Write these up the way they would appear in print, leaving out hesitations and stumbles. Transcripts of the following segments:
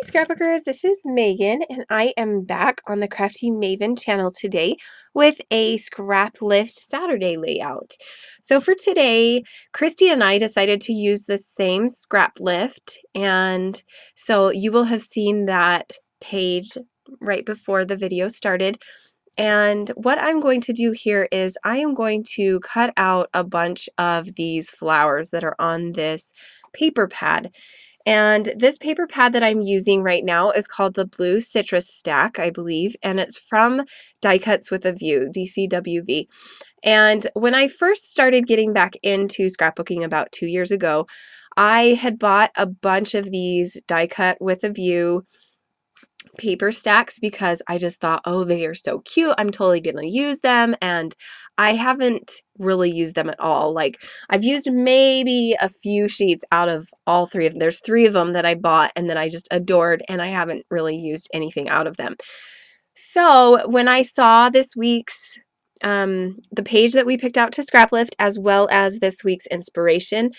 Scrapbookers, this is Megan and I am back on the Crafty Maven channel today with a Scraplift Saturday layout. So for today, Christy and I decided to use the same scrap lift, and so you will have seen that page right before the video started. And what I'm going to do here is I am going to cut out a bunch of these flowers that are on this paper pad. And this paper pad that I'm using right now is called the Blue Citrus Stack, I believe, and it's from Die Cuts with a View, DCWV. And when I first started getting back into scrapbooking about 2 years ago, I had bought a bunch of these Die Cut with a View paper stacks because I just thought, oh, they are so cute. I'm totally going to use them. And I haven't really used them at all. Like, I've used maybe a few sheets out of all three of them. There's 3 of them that I bought and that I just adored, and I haven't really used anything out of them. So when I saw this week's the page that we picked out to Scraplift, as well as this week's inspiration,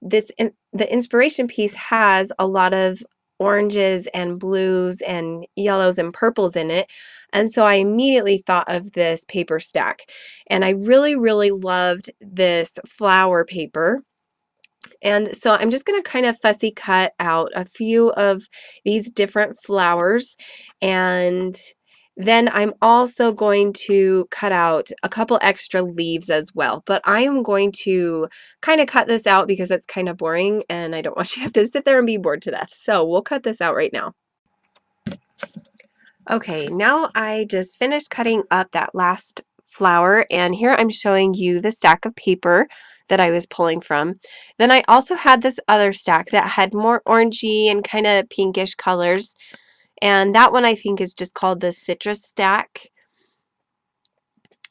the inspiration piece has a lot of oranges and blues and yellows and purples in it. And so I immediately thought of this paper stack. And I really, really loved this flower paper. And so I'm just going to kind of fussy cut out a few of these different flowers, and then I'm also going to cut out a couple extra leaves as well. But I am going to kind of cut this out because it's kind of boring and I don't want you to have to sit there and be bored to death. So we'll cut this out right now. Okay, now I just finished cutting up that last flower, and here I'm showing you the stack of paper that I was pulling from. Then I also had this other stack that had more orangey and kind of pinkish colors. And that one I think is just called the citrus stack.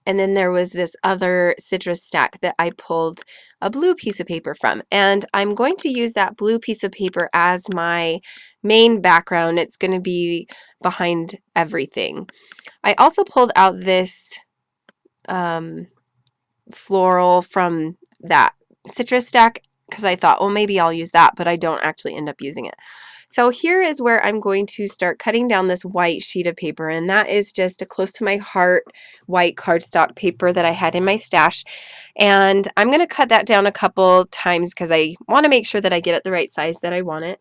And then there was this other citrus stack that I pulled a blue piece of paper from. And I'm going to use that blue piece of paper as my main background. It's going to be behind everything. I also pulled out this floral from that citrus stack because I thought, well, maybe I'll use that, but I don't actually end up using it. So here is where I'm going to start cutting down this white sheet of paper, and that is just a close to my heart white cardstock paper that I had in my stash. And I'm going to cut that down a couple times because I want to make sure that I get it the right size that I want it.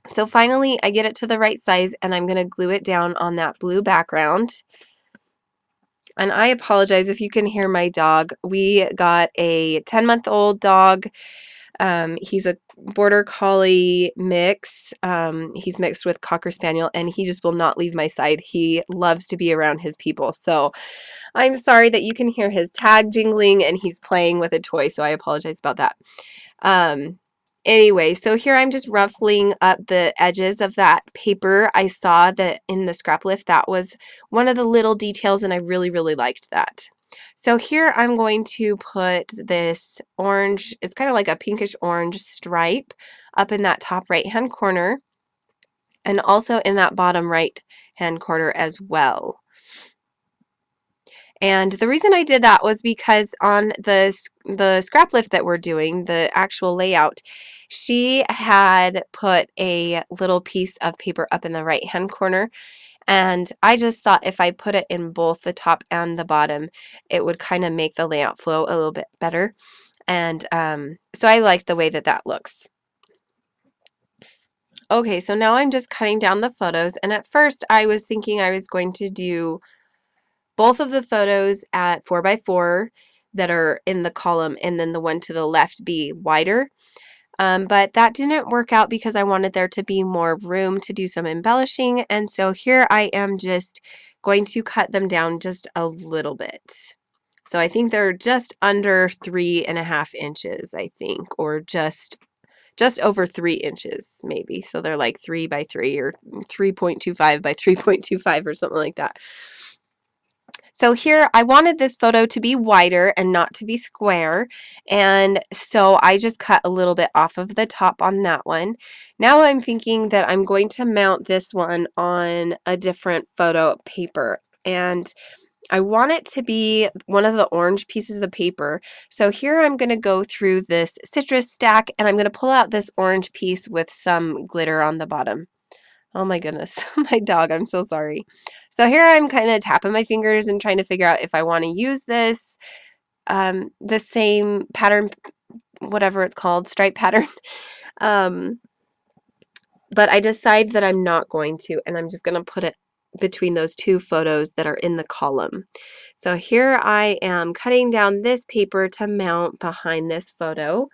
So finally I get it to the right size, and I'm going to glue it down on that blue background. And I apologize if you can hear my dog. We got a 10-month-old dog. He's a border collie mix. He's mixed with Cocker Spaniel, and he just will not leave my side. He loves to be around his people. So I'm sorry that you can hear his tag jingling and he's playing with a toy, so I apologize about that. Anyway, so here I'm just ruffling up the edges of that paper. I saw that in the scrap lift that was one of the little details, and I really, really liked that. So here I'm going to put this orange, it's kind of like a pinkish orange stripe up in that top right hand corner, and also in that bottom right hand corner as well. And the reason I did that was because on the scrap lift that we're doing, the actual layout, she had put a little piece of paper up in the right hand corner. And I just thought if I put it in both the top and the bottom, it would kind of make the layout flow a little bit better. And so I liked the way that that looks. Okay, so now I'm just cutting down the photos. And at first I was thinking I was going to do both of the photos at 4x4 that are in the column, and then the one to the left be wider. But that didn't work out because I wanted there to be more room to do some embellishing. And so here I am just going to cut them down just a little bit. So I think they're just under 3.5 inches, I think, or just over 3 inches maybe. So they're like 3 by 3 or 3.25 by 3.25 or something like that. So here I wanted this photo to be wider and not to be square, and so I just cut a little bit off of the top on that one. Now I'm thinking that I'm going to mount this one on a different photo paper, and I want it to be one of the orange pieces of paper. So here I'm going to go through this citrus stack, and I'm going to pull out this orange piece with some glitter on the bottom. Oh my goodness, my dog, I'm so sorry. So here I'm kind of tapping my fingers and trying to figure out if I want to use this, the same pattern, whatever it's called, stripe pattern. Um, but I decide that I'm not going to, and I'm just going to put it between those two photos that are in the column. So here I am cutting down this paper to mount behind this photo.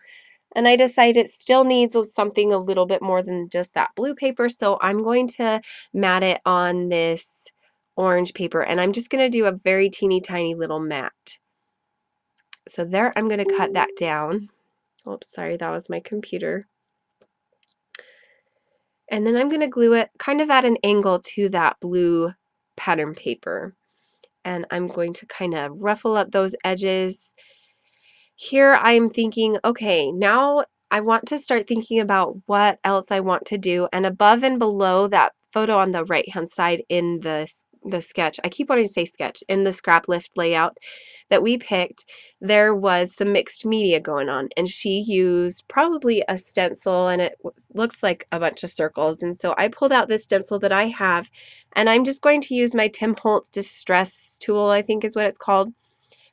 And I decide it still needs something a little bit more than just that blue paper, so I'm going to mat it on this orange paper, and I'm just going to do a very teeny tiny little mat. So there, I'm going to cut that down. Oops, sorry, that was my computer. And then I'm going to glue it kind of at an angle to that blue pattern paper. And I'm going to kind of ruffle up those edges. Here I'm thinking, okay, now I want to start thinking about what else I want to do. And above and below that photo on the right-hand side in the sketch, I keep wanting to say sketch, in the Scraplift layout that we picked, there was some mixed media going on. And she used probably a stencil, and it looks like a bunch of circles. And so I pulled out this stencil that I have, and I'm just going to use my Tim Holtz Distress tool, I think is what it's called.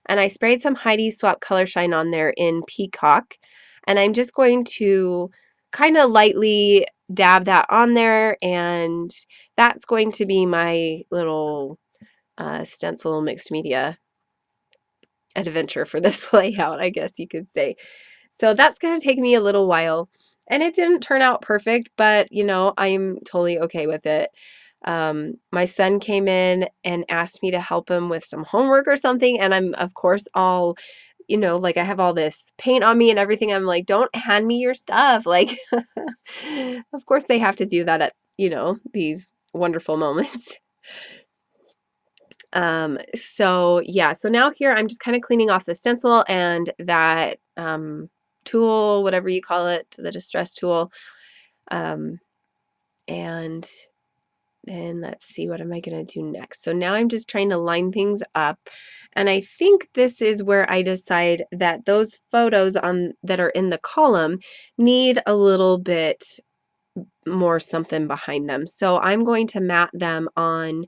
And I sprayed some Heidi Swap Color Shine on there in Peacock. And I'm just going to kind of lightly dab that on there. And that's going to be my little stencil mixed media adventure for this layout, I guess you could say. So that's going to take me a little while. And it didn't turn out perfect, but you know, I'm totally okay with it. My son came in and asked me to help him with some homework or something, and I'm of course all, you know, like I have all this paint on me and everything. I'm like, don't hand me your stuff. Like, of course they have to do that at, you know, these wonderful moments. So yeah, so now here I'm just kind of cleaning off the stencil and that tool, whatever you call it, the distress tool. And then let's see, what am I going to do next? So now I'm just trying to line things up. And I think this is where I decide that those photos that are in the column need a little bit more something behind them. So I'm going to mat them on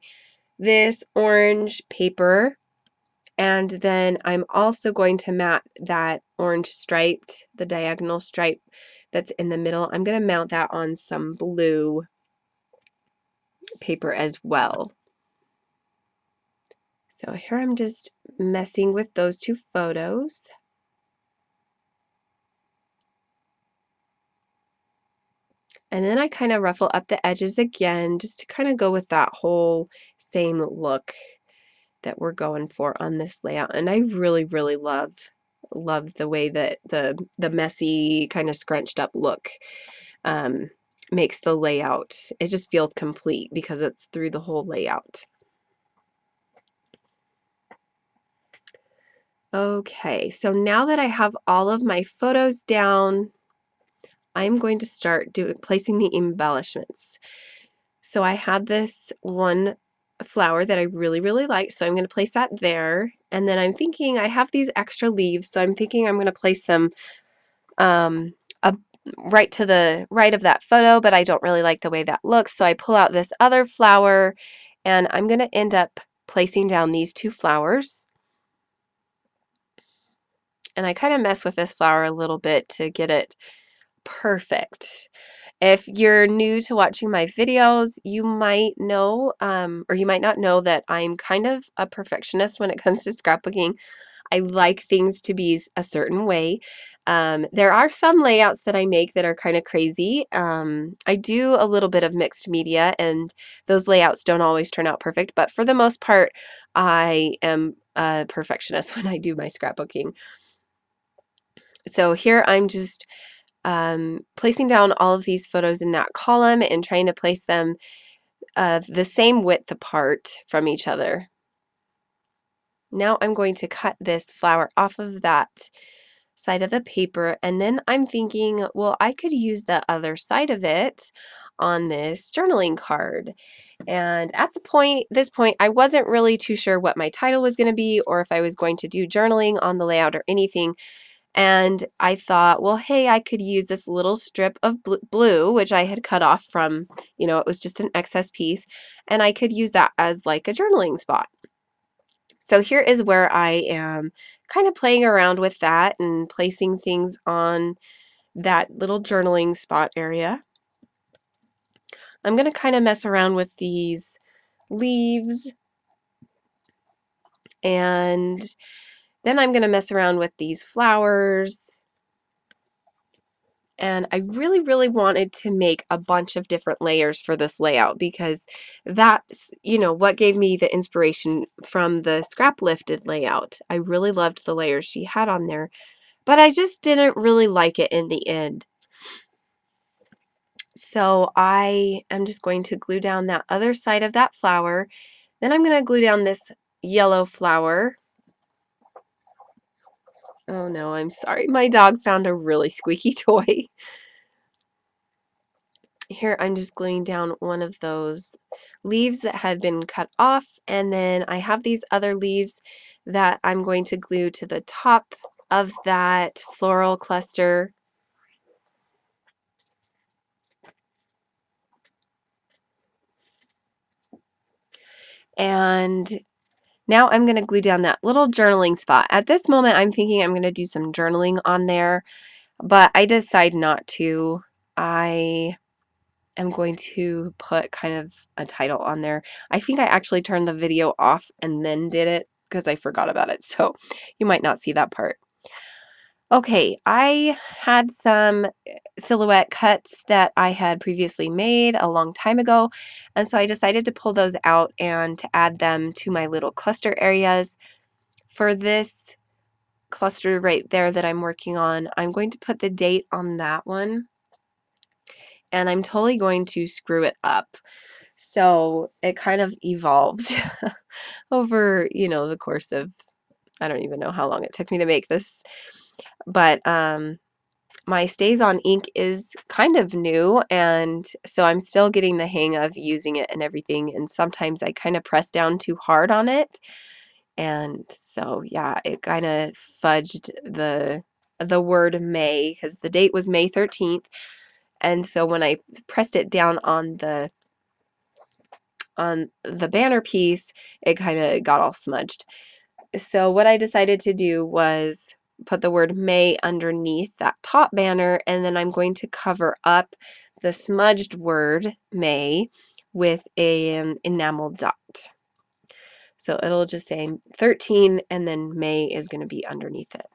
this orange paper. And then I'm also going to mat that orange striped, the diagonal stripe that's in the middle. I'm going to mount that on some blue paper as well. So here I'm just messing with those two photos. And then I kind of ruffle up the edges again, just to kind of go with that whole same look that we're going for on this layout. And I really, really love the way that the messy kind of scrunched up look makes the layout. It just feels complete because it's through the whole layout. Okay, so now that I have all of my photos down, I'm going to start placing the embellishments. So I had this one flower that I really, really like, so I'm going to place that there. And then I'm thinking I have these extra leaves, so I'm thinking I'm going to place them right to the right of that photo, but I don't really like the way that looks. So I pull out this other flower, and I'm going to end up placing down these two flowers. And I kind of mess with this flower a little bit to get it perfect. If you're new to watching my videos, you might know, or you might not know, that I'm kind of a perfectionist when it comes to scrapbooking. I like things to be a certain way. There are some layouts that I make that are kind of crazy. I do a little bit of mixed media, and those layouts don't always turn out perfect, but for the most part, I am a perfectionist when I do my scrapbooking. So here I'm just placing down all of these photos in that column and trying to place them the same width apart from each other. Now I'm going to cut this flower off of that side of the paper, and then I'm thinking, well, I could use the other side of it on this journaling card. And at this point, I wasn't really too sure what my title was going to be, or if I was going to do journaling on the layout or anything. And I thought, well, hey, I could use this little strip of blue, which I had cut off from, it was just an excess piece, and I could use that as like a journaling spot. So here is where I am kind of playing around with that and placing things on that little journaling spot area. I'm going to kind of mess around with these leaves, and then I'm going to mess around with these flowers. And I really, really wanted to make a bunch of different layers for this layout because that's, what gave me the inspiration from the Scraplifted layout. I really loved the layers she had on there, but I just didn't really like it in the end. So I am just going to glue down that other side of that flower. Then I'm going to glue down this yellow flower. Oh no, I'm sorry. My dog found a really squeaky toy. Here I'm just gluing down one of those leaves that had been cut off, and then I have these other leaves that I'm going to glue to the top of that floral cluster. And now I'm going to glue down that little journaling spot. At this moment, I'm thinking I'm going to do some journaling on there, but I decide not to. I am going to put kind of a title on there. I think I actually turned the video off and then did it because I forgot about it, so you might not see that part. Okay, I had some silhouette cuts that I had previously made a long time ago, and so I decided to pull those out and to add them to my little cluster areas. For this cluster right there that I'm working on, I'm going to put the date on that one, and I'm totally going to screw it up. So it kind of evolves over, the course of, I don't even know how long it took me to make this, but my Stays on ink is kind of new, and so I'm still getting the hang of using it and everything, and sometimes I kind of press down too hard on it, and so yeah, it kind of fudged the word May because the date was May 13th, and so when I pressed it down on the banner piece, it kind of got all smudged. So what I decided to do was put the word May underneath that top banner, and then I'm going to cover up the smudged word May with an enamel dot. So it'll just say 13 and then May is going to be underneath it.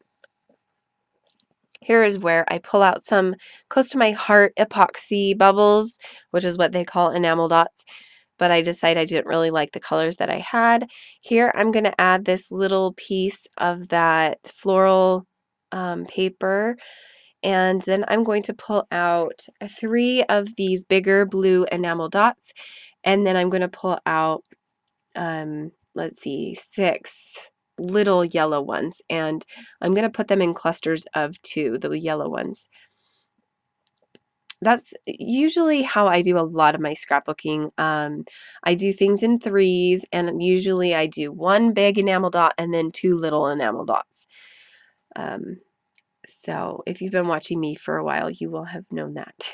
Here is where I pull out some close to my heart epoxy bubbles, which is what they call enamel dots, but I decided I didn't really like the colors that I had. Here I'm going to add this little piece of that floral paper, and then I'm going to pull out 3 of these bigger blue enamel dots, and then I'm going to pull out, let's see, 6 little yellow ones, and I'm going to put them in clusters of 2, the yellow ones. That's usually how I do a lot of my scrapbooking. I do things in 3s, and usually I do 1 big enamel dot and then 2 little enamel dots. So if you've been watching me for a while, you will have known that.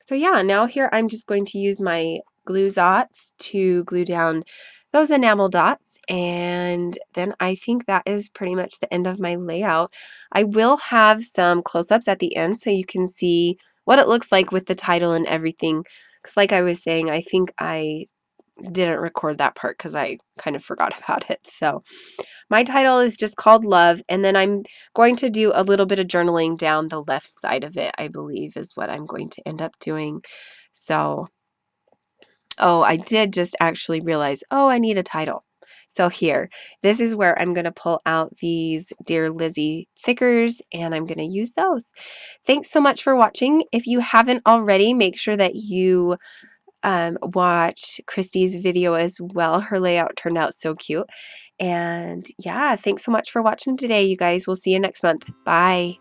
So yeah, now here I'm just going to use my glue dots to glue down those enamel dots, and then I think that is pretty much the end of my layout. I will have some close-ups at the end so you can see what it looks like with the title and everything, because like I was saying, I think I didn't record that part because I kind of forgot about it. So my title is just called Love, and then I'm going to do a little bit of journaling down the left side of it, I believe is what I'm going to end up doing. So, oh, I did just actually realize, oh, I need a title. So here, this is where I'm going to pull out these Dear Lizzie thickers, and I'm going to use those. Thanks so much for watching. If you haven't already, make sure that you watch Christy's video as well. Her layout turned out so cute. And yeah, thanks so much for watching today, you guys. We'll see you next month. Bye.